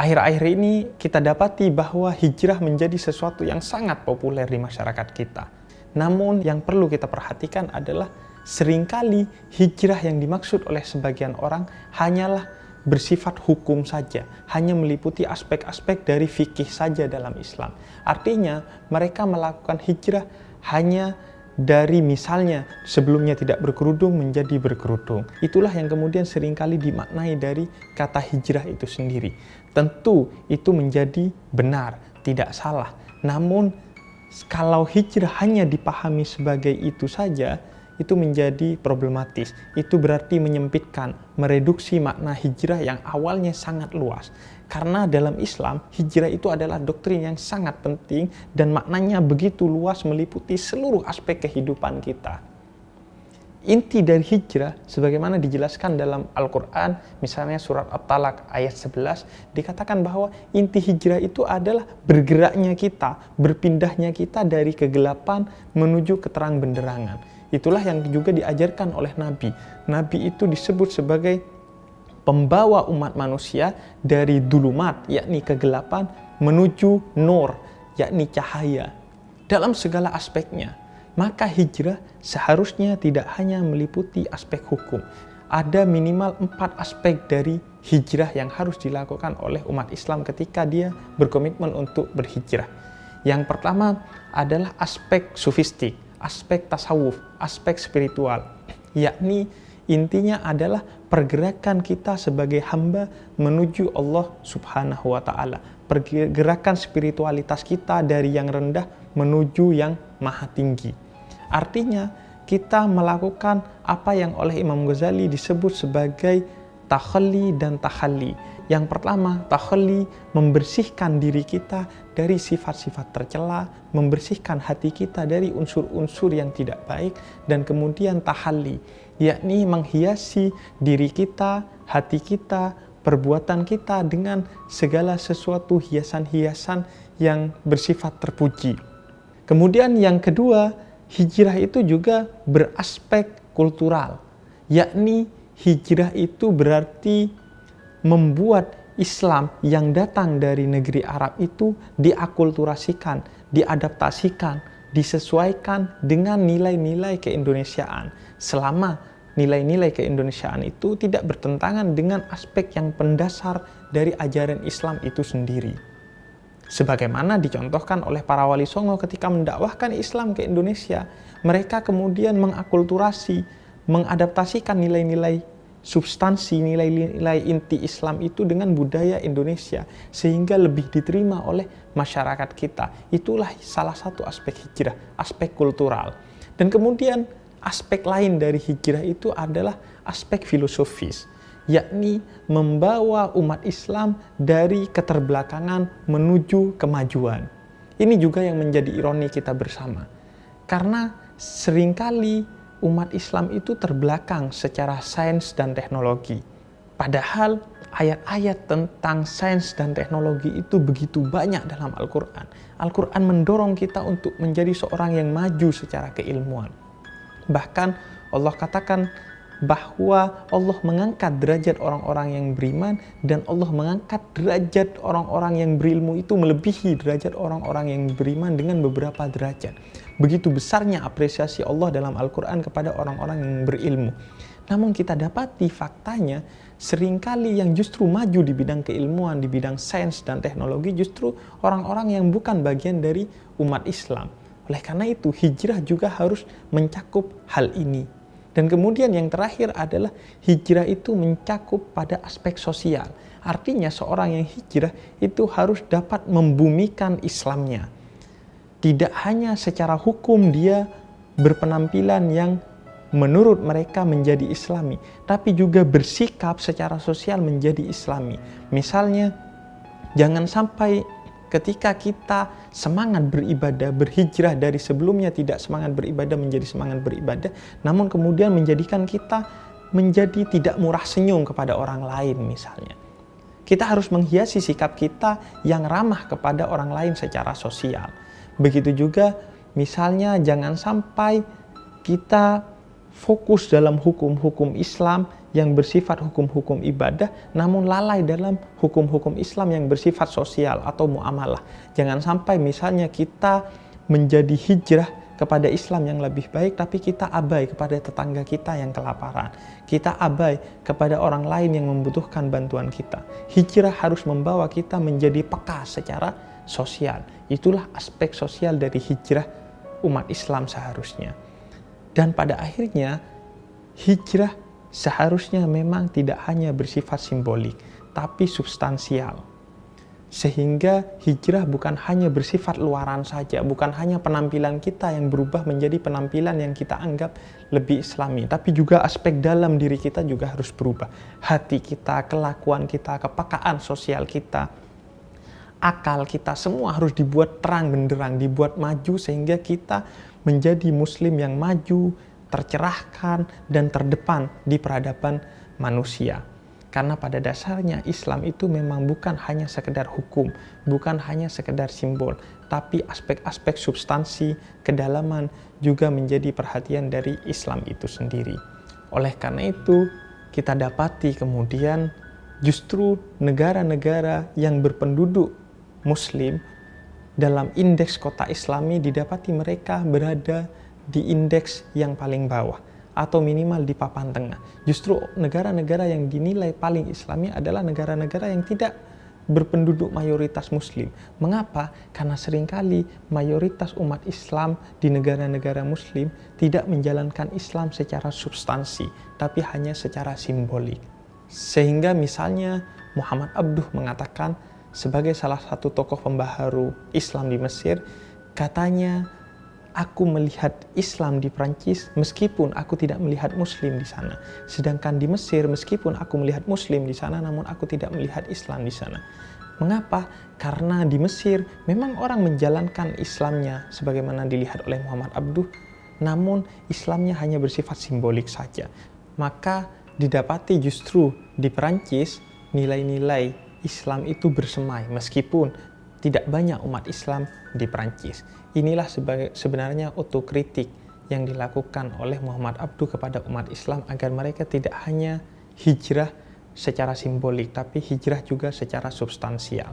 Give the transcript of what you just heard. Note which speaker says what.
Speaker 1: Akhir-akhir ini kita dapati bahwa hijrah menjadi sesuatu yang sangat populer di masyarakat kita. Namun yang perlu kita perhatikan adalah seringkali hijrah yang dimaksud oleh sebagian orang hanyalah bersifat hukum saja, hanya meliputi aspek-aspek dari fikih saja dalam Islam. Artinya mereka melakukan hijrah hanya dari misalnya sebelumnya tidak berkerudung menjadi berkerudung. Itulah yang kemudian seringkali dimaknai dari kata hijrah itu sendiri. Tentu itu menjadi benar, tidak salah. Namun kalau hijrah hanya dipahami sebagai itu saja, itu menjadi problematis. Itu berarti menyempitkan, mereduksi makna hijrah yang awalnya sangat luas. Karena dalam Islam, hijrah itu adalah doktrin yang sangat penting dan maknanya begitu luas meliputi seluruh aspek kehidupan kita. Inti dari hijrah, sebagaimana dijelaskan dalam Al-Quran, misalnya surat At-Talaq ayat 11, dikatakan bahwa inti hijrah itu adalah bergeraknya kita, berpindahnya kita dari kegelapan menuju keterang benderangan. Itulah yang juga diajarkan oleh Nabi. Nabi itu disebut sebagai pembawa umat manusia dari dulumat, yakni kegelapan, menuju nur, yakni cahaya. Dalam segala aspeknya, maka hijrah seharusnya tidak hanya meliputi aspek hukum. Ada minimal 4 aspek dari hijrah yang harus dilakukan oleh umat Islam ketika dia berkomitmen untuk berhijrah. Yang pertama adalah aspek sufistik, aspek tasawuf, aspek spiritual, yakni intinya adalah pergerakan kita sebagai hamba menuju Allah Subhanahu wa Ta'ala. Pergerakan spiritualitas kita dari yang rendah menuju yang maha tinggi. Artinya, kita melakukan apa yang oleh Imam Ghazali disebut sebagai takhalli dan takhalli. Yang pertama, takhalli, membersihkan diri kita dari sifat-sifat tercela, membersihkan hati kita dari unsur-unsur yang tidak baik, dan kemudian tahalli, yakni menghiasi diri kita, hati kita, perbuatan kita dengan segala sesuatu hiasan-hiasan yang bersifat terpuji. Kemudian yang kedua, hijrah itu juga beraspek kultural, yakni hijrah itu berarti membuat Islam yang datang dari negeri Arab itu diakulturasikan, diadaptasikan, disesuaikan dengan nilai-nilai keindonesiaan. Selama nilai-nilai keindonesiaan itu tidak bertentangan dengan aspek yang pendasar dari ajaran Islam itu sendiri. Sebagaimana dicontohkan oleh para wali songo ketika mendakwahkan Islam ke Indonesia, mereka kemudian mengakulturasi, mengadaptasikan nilai-nilai substansi, nilai-nilai inti Islam itu dengan budaya Indonesia sehingga lebih diterima oleh masyarakat kita. Itulah salah satu aspek hijrah, aspek kultural. Dan kemudian aspek lain dari hijrah itu adalah aspek filosofis, yakni membawa umat Islam dari keterbelakangan menuju kemajuan. Ini juga yang menjadi ironi kita bersama. Karena seringkali umat Islam itu terbelakang secara sains dan teknologi. Padahal ayat-ayat tentang sains dan teknologi itu begitu banyak dalam Al-Quran. Al-Quran mendorong kita untuk menjadi seorang yang maju secara keilmuan. Bahkan Allah katakan bahwa Allah mengangkat derajat orang-orang yang beriman dan Allah mengangkat derajat orang-orang yang berilmu itu melebihi derajat orang-orang yang beriman dengan beberapa derajat. Begitu besarnya apresiasi Allah dalam Al-Quran kepada orang-orang yang berilmu. Namun kita dapati faktanya seringkali yang justru maju di bidang keilmuan, di bidang sains dan teknologi justru orang-orang yang bukan bagian dari umat Islam. Oleh karena itu hijrah juga harus mencakup hal ini. Dan kemudian yang terakhir adalah hijrah itu mencakup pada aspek sosial. Artinya seorang yang hijrah itu harus dapat membumikan Islamnya. Tidak hanya secara hukum dia berpenampilan yang menurut mereka menjadi Islami, tapi juga bersikap secara sosial menjadi Islami. Misalnya, jangan sampai ketika kita semangat beribadah, berhijrah dari sebelumnya tidak semangat beribadah menjadi semangat beribadah, namun kemudian menjadikan kita menjadi tidak murah senyum kepada orang lain misalnya. Kita harus menghiasi sikap kita yang ramah kepada orang lain secara sosial. Begitu juga misalnya jangan sampai kita fokus dalam hukum-hukum Islam yang bersifat hukum-hukum ibadah, namun lalai dalam hukum-hukum Islam yang bersifat sosial atau muamalah. Jangan sampai misalnya kita menjadi hijrah kepada Islam yang lebih baik, tapi kita abai kepada tetangga kita yang kelaparan. Kita abai kepada orang lain yang membutuhkan bantuan kita. Hijrah harus membawa kita menjadi peka secara sosial. Itulah aspek sosial dari hijrah umat Islam seharusnya. Dan pada akhirnya, hijrah seharusnya memang tidak hanya bersifat simbolik, tapi substansial. Sehingga hijrah bukan hanya bersifat luaran saja, bukan hanya penampilan kita yang berubah menjadi penampilan yang kita anggap lebih islami, tapi juga aspek dalam diri kita juga harus berubah. Hati kita, kelakuan kita, kepekaan sosial kita, akal kita, semua harus dibuat terang benderang, dibuat maju sehingga kita menjadi muslim yang maju, tercerahkan, dan terdepan di peradaban manusia. Karena pada dasarnya Islam itu memang bukan hanya sekedar hukum, bukan hanya sekedar simbol, tapi aspek-aspek substansi, kedalaman juga menjadi perhatian dari Islam itu sendiri. Oleh karena itu, kita dapati kemudian justru negara-negara yang berpenduduk Muslim dalam indeks kota Islami didapati mereka berada di indeks yang paling bawah, atau minimal di papan tengah. Justru negara-negara yang dinilai paling islami adalah negara-negara yang tidak berpenduduk mayoritas muslim. Mengapa? Karena seringkali mayoritas umat Islam di negara-negara muslim tidak menjalankan Islam secara substansi, tapi hanya secara simbolik. Sehingga misalnya Muhammad Abduh mengatakan sebagai salah satu tokoh pembaharu Islam di Mesir, katanya, aku melihat Islam di Prancis meskipun aku tidak melihat Muslim di sana. Sedangkan di Mesir meskipun aku melihat Muslim di sana, namun aku tidak melihat Islam di sana. Mengapa? Karena di Mesir memang orang menjalankan Islamnya sebagaimana dilihat oleh Muhammad Abduh, namun Islamnya hanya bersifat simbolik saja. Maka didapati justru di Prancis nilai-nilai Islam itu bersemai meskipun tidak banyak umat Islam di Prancis. Inilah sebenarnya otokritik yang dilakukan oleh Muhammad Abduh kepada umat Islam agar mereka tidak hanya hijrah secara simbolik, tapi hijrah juga secara substansial.